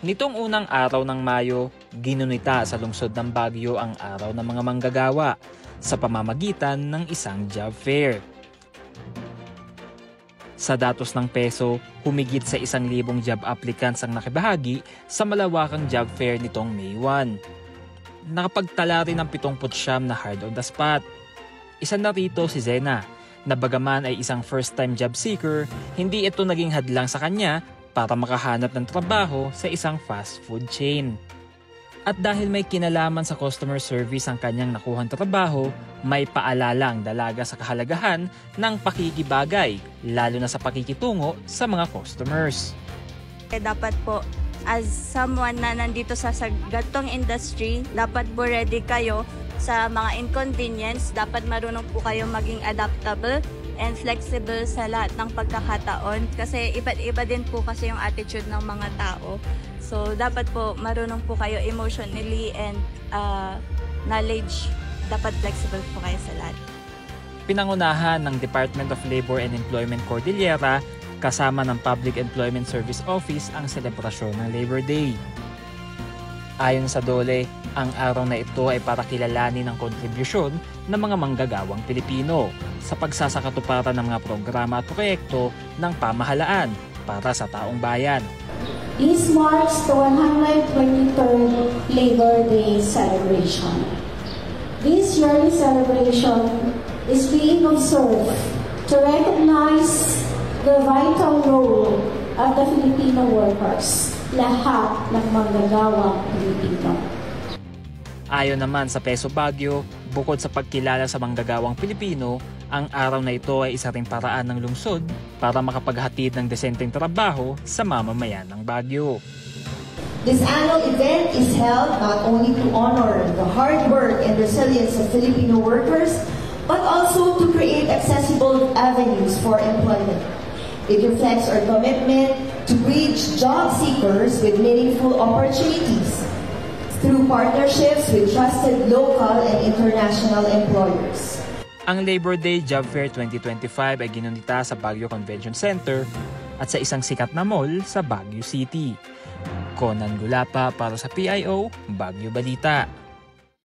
Nitong unang araw ng Mayo, ginunita sa lungsod ng Baguio ang araw ng mga manggagawa sa pamamagitan ng isang job fair. Sa datos ng peso, humigit sa 1,000 job applicants ang nakibahagi sa malawakang job fair nitong May 1. Nakapagtala rin ng 79 na hard on the spot. Isa na rito si Zena, na bagaman ay isang first-time job seeker, hindi ito naging hadlang sa kanya para makahanap ng trabaho sa isang fast food chain. At dahil may kinalaman sa customer service ang kanyang nakuhang trabaho, may paalala ang dalaga sa kahalagahan ng pakikibagay, lalo na sa pakikitungo sa mga customers. Dapat po, as someone na nandito sa ganitong industry, dapat po ready kayo sa mga inconvenience. Dapat marunong po kayo maging adaptable and flexible sa lahat ng pagkakataon kasi iba't-iba din po kasi yung attitude ng mga tao. So dapat po marunong po kayo emotionally and knowledge. Dapat flexible po kayo sa lahat. Pinangunahan ng Department of Labor and Employment Cordillera kasama ng Public Employment Service Office ang selebrasyon ng Labor Day. Ayon sa DOLE, ang araw na ito ay para kilalanin ang kontribusyon ng mga manggagawang Pilipino sa pagsasakatuparan ng mga programa at proyekto ng pamahalaan para sa taong bayan. This marks the 123rd Labor Day celebration. This yearly celebration is being observed to recognize the vital role of the Filipino workers, lahat ng manggagawang Pilipino. Ayon naman sa Peso Baguio, bukod sa pagkilala sa manggagawang Pilipino, ang araw na ito ay isa ring paraan ng lungsod para makapaghatid ng desenteng trabaho sa mamamayan ng Baguio. This annual event is held not only to honor the hard work and resilience of Filipino workers, but also to create accessible avenues for employment. It reflects our commitment to reach job seekers with meaningful opportunities through partnerships with trusted local and international employers. Ang Labor Day Job Fair 2025 ay ginunita sa Baguio Convention Center at sa isang sikat na mall sa Baguio City. Conan Gulapa para sa PIO Baguio Balita.